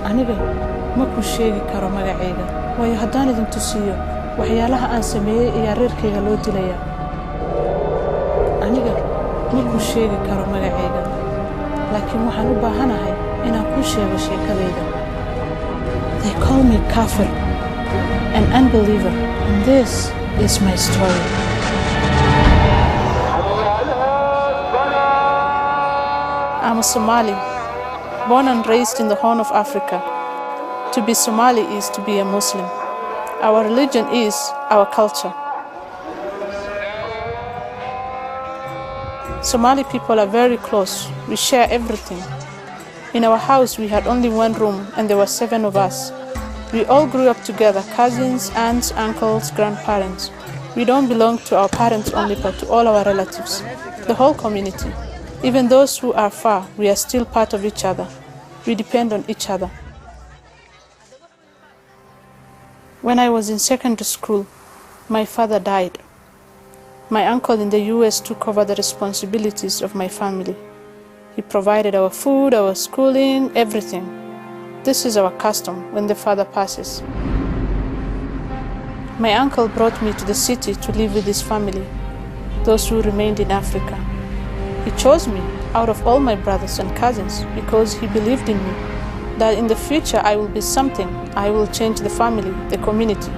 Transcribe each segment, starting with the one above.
aniga ma ku sheegi karo magacayga waayo haddaan idin tusiyo waxyaalaha aan sameeyay iyo reerkayga loo dilayaa aniga ma ku sheegi karo magacayga laakiin waxaan u baahanahay inaan ku sheego sheekadayda. They call me kafir, an unbeliever, and this is my story. I'm a Somali, born and raised in the Horn of Africa. To be Somali is to be a Muslim. Our religion is our culture. Somali people are very close. We share everything. In our house, we had only one room, and there were 7 of us. We all grew up together, cousins, aunts, uncles, grandparents. We don't belong to our parents only, but to all our relatives, the whole community. Even those who are far, we are still part of each other. We depend on each other. When I was in secondary school, my father died. My uncle in the US took over the responsibilities of my family. He provided our food, our schooling, everything. This is our custom when the father passes. My uncle brought me to the city to live with his family, those who remained in Africa. He chose me out of all my brothers and cousins because he believed in me, that in the future I will be something. I will change the family, the community.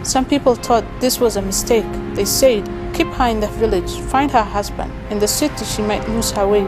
Some people thought this was a mistake. They said, keep her in the village, find her husband. In the city she might lose her way.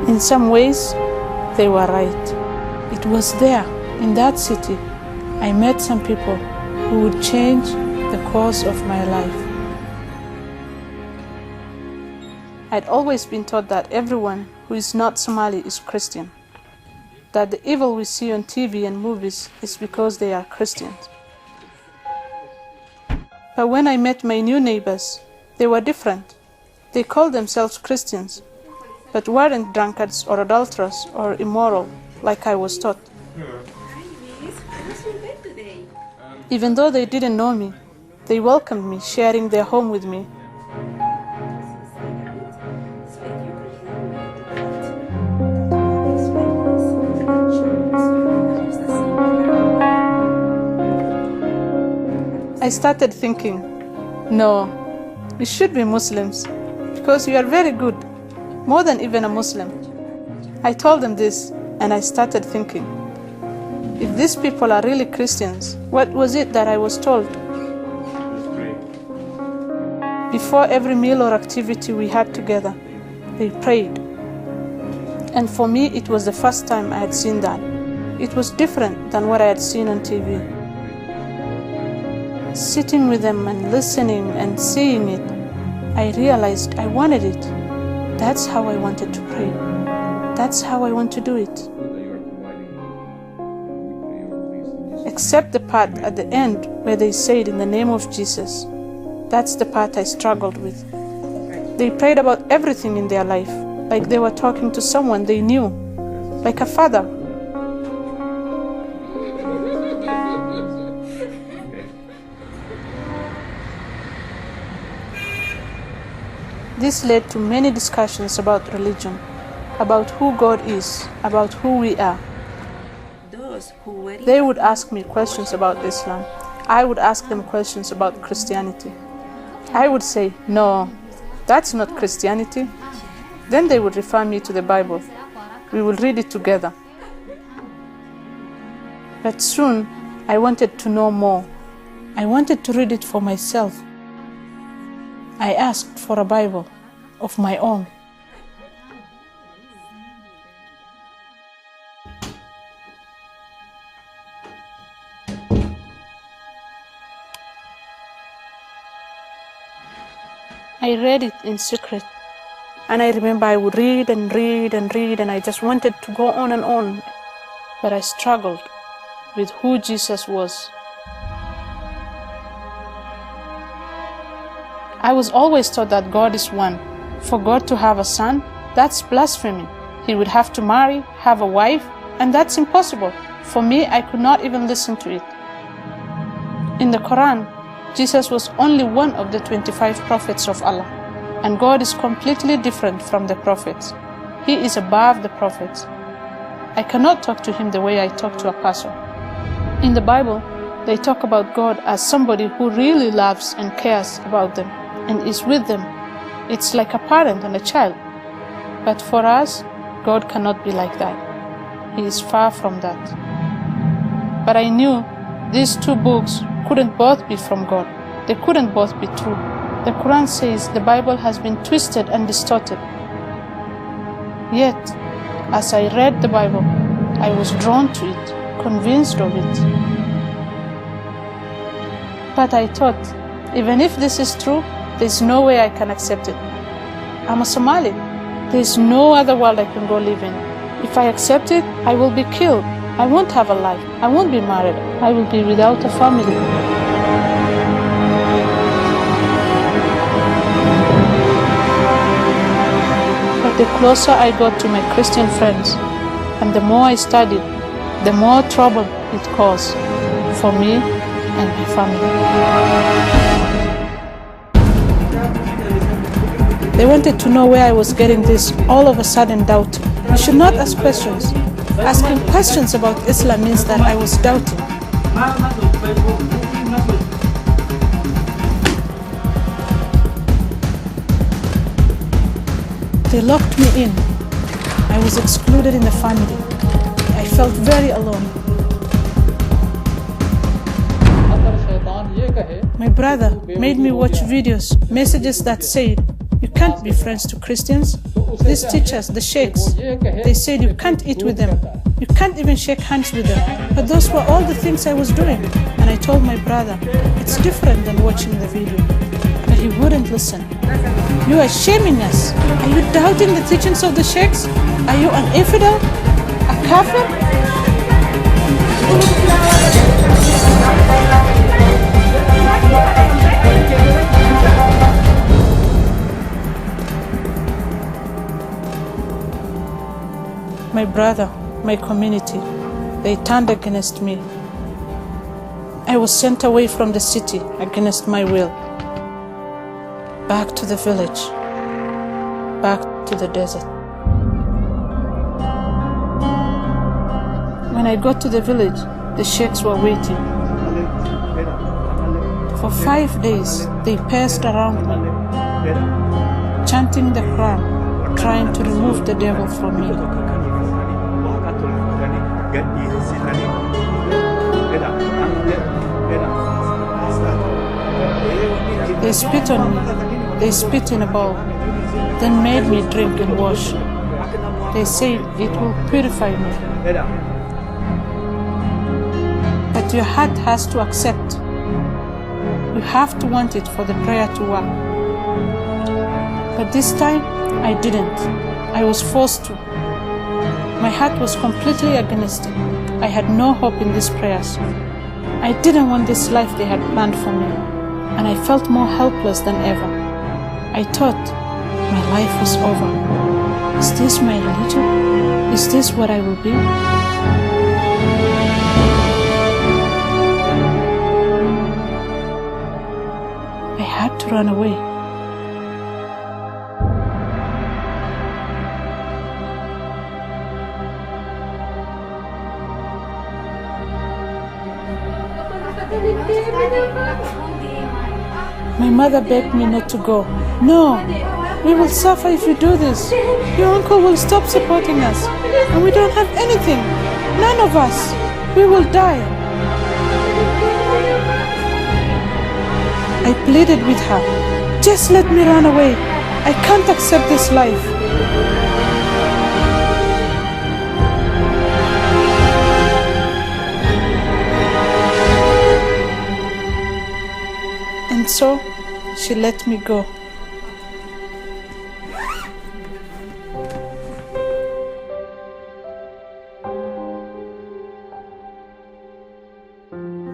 In some ways, they were right. It was there, in that city, I met some people who would change the course of my life. I'd always been taught that everyone who is not Somali is Christian, that the evil we see on TV and movies is because they are Christians. But when I met my new neighbors, they were different. They called themselves Christians, but weren't drunkards or adulterers or immoral like I was taught. Even though they didn't know me, they welcomed me, sharing their home with me. I started thinking, no, we should be Muslims because we are very good, more than even a Muslim. I told them this and I started thinking, if these people are really Christians, what was it that I was told? Before every meal or activity we had together, they prayed. And for me, it was the first time I had seen that. It was different than what I had seen on TV. Sitting with them and listening and seeing it, I realized I wanted it. That's how I wanted to pray. That's how I want to do it. Except the part at the end where they said in the name of Jesus. That's the part I struggled with. They prayed about everything in their life, like they were talking to someone they knew, like a father. This led to many discussions about religion, about who God is, about who we are. They would ask me questions about Islam. I would ask them questions about Christianity. I would say, no, that's not Christianity. Then they would refer me to the Bible. We will read it together. But soon, I wanted to know more. I wanted to read it for myself. I asked for a Bible of my own. I read it in secret. And I remember I would read and read and read, and I just wanted to go on and on. But I struggled with who Jesus was. I was always taught that God is one. For God to have a son, that's blasphemy. He would have to marry, have a wife, and that's impossible. For me, I could not even listen to it. In the Quran, Jesus was only one of the 25 prophets of Allah, and God is completely different from the prophets. He is above the prophets. I cannot talk to him the way I talk to a pastor. In the Bible, they talk about God as somebody who really loves and cares about them and is with them. It's like a parent and a child. But for us, God cannot be like that. He is far from that. But I knew these two books couldn't both be from God. They couldn't both be true. The Quran says the Bible has been twisted and distorted. Yet, as I read the Bible, I was drawn to it, convinced of it. But I thought, even if this is true, there's no way I can accept it. I'm a Somali. There's no other world I can go live in. If I accept it, I will be killed. I won't have a life. I won't be married. I will be without a family. But the closer I got to my Christian friends, and the more I studied, the more trouble it caused for me and my family. They wanted to know where I was getting this all of a sudden doubt. You should not ask questions. Asking questions about Islam means that I was doubting. They locked me in. I was excluded in the family. I felt very alone. My brother made me watch videos, messages that said, "You can't be friends to Christians." These teachers, the sheikhs, they said you can't eat with them. You can't even shake hands with them. But those were all the things I was doing. And I told my brother, it's different than watching the video. But he wouldn't listen. You are shaming us. Are you doubting the teachings of the sheikhs? Are you an infidel? A kafir? My brother, my community, they turned against me. I was sent away from the city against my will. Back to the village, back to the desert. When I got to the village, the sheikhs were waiting. For 5 days, they passed around me, chanting the Quran, trying to remove the devil from me. They spit on me, they spit in a bowl, then made me drink and wash. They said it will purify me. But your heart has to accept. You have to want it for the prayer to work. But this time, I didn't. I was forced to. My heart was completely against it. I had no hope in these prayers. I didn't want this life they had planned for me, and I felt more helpless than ever. I thought my life was over. Is this my religion? Is this what I will be? I had to run away. My mother begged me not to go. No, we will suffer if you do this. Your uncle will stop supporting us, and we don't have anything. None of us. We will die. I pleaded with her. Just let me run away. I can't accept this life. And so, she let me go.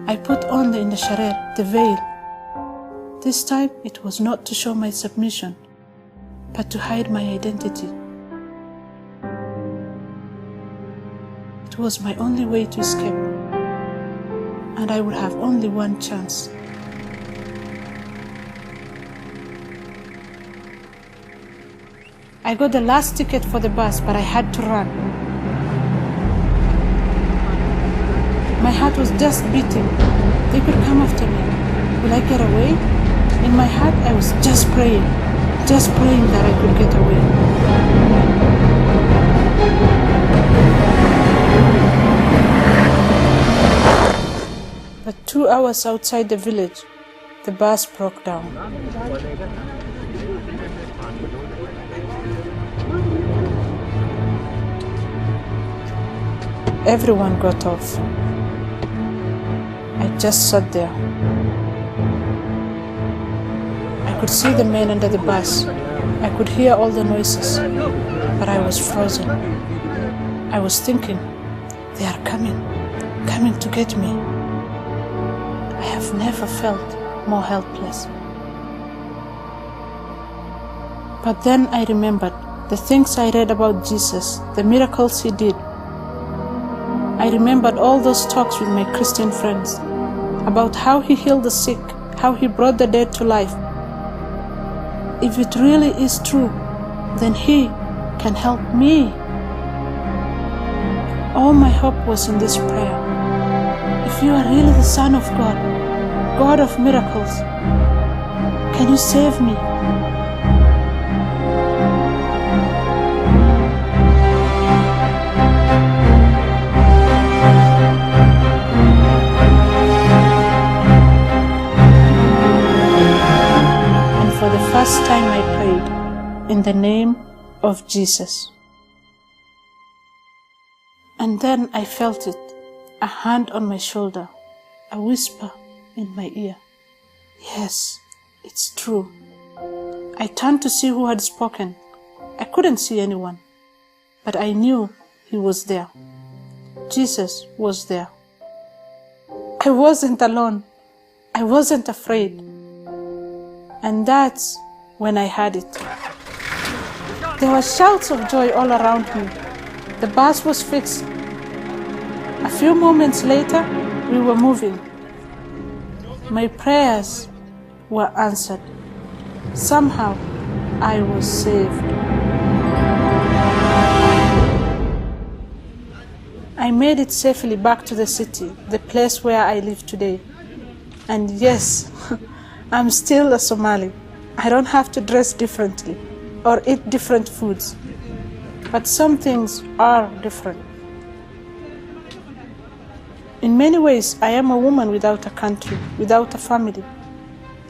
I put on the sharer, the veil. This time, it was not to show my submission, but to hide my identity. It was my only way to escape, and I would have only one chance. I got the last ticket for the bus, but I had to run. My heart was just beating. They could come after me. Will I get away? In my heart, I was just praying that I could get away. But 2 hours outside the village, the bus broke down. Everyone got off. I just sat there. I could see the men under the bus. I could hear all the noises, but I was frozen. I was thinking, they are coming to get me. I have never felt more helpless. But then I remembered the things I read about Jesus, the miracles he did. I remembered all those talks with my Christian friends about how he healed the sick, how he brought the dead to life. If it really is true, then he can help me. All my hope was in this prayer. If you are really the Son of God, God of miracles, can you save me? For the first time I prayed in the name of Jesus. And then I felt it, a hand on my shoulder, a whisper in my ear. Yes, it's true. I turned to see who had spoken. I couldn't see anyone, but I knew he was there. Jesus was there. I wasn't alone. I wasn't afraid. And that's when I heard it. There were shouts of joy all around me. The bus was fixed. A few moments later, we were moving. My prayers were answered. Somehow, I was saved. I made it safely back to the city, the place where I live today. And yes, I'm still a Somali. I don't have to dress differently or eat different foods. But some things are different. In many ways, I am a woman without a country, without a family.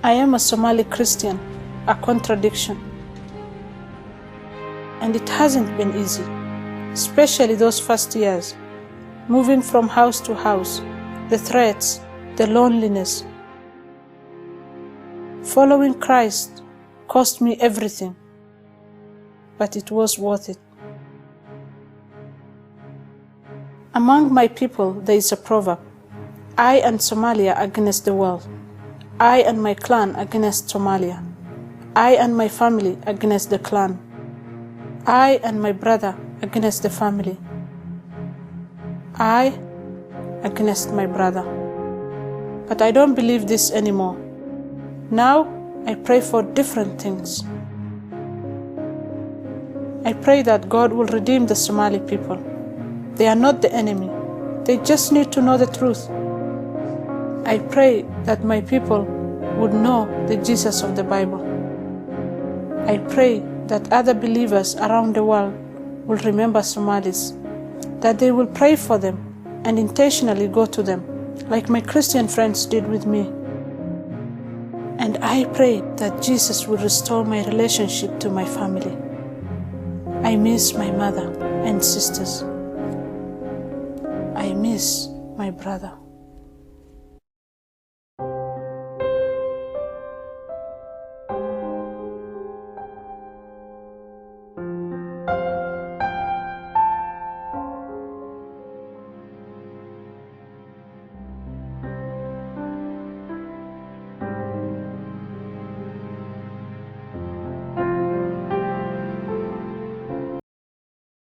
I am a Somali Christian, a contradiction. And it hasn't been easy, especially those first years, moving from house to house, the threats, the loneliness. Following Christ cost me everything, but it was worth it. Among my people, there is a proverb: I and Somalia against the world. I and my clan against Somalia. I and my family against the clan. I and my brother against the family. I against my brother. But I don't believe this anymore. Now I pray for different things. I pray that God will redeem the Somali people. They are not the enemy. They just need to know the truth. I pray that my people would know the Jesus of the Bible. I pray that other believers around the world will remember Somalis, that they will pray for them and intentionally go to them, like my Christian friends did with me. And I pray that Jesus will restore my relationship to my family. I miss my mother and sisters. I miss my brother.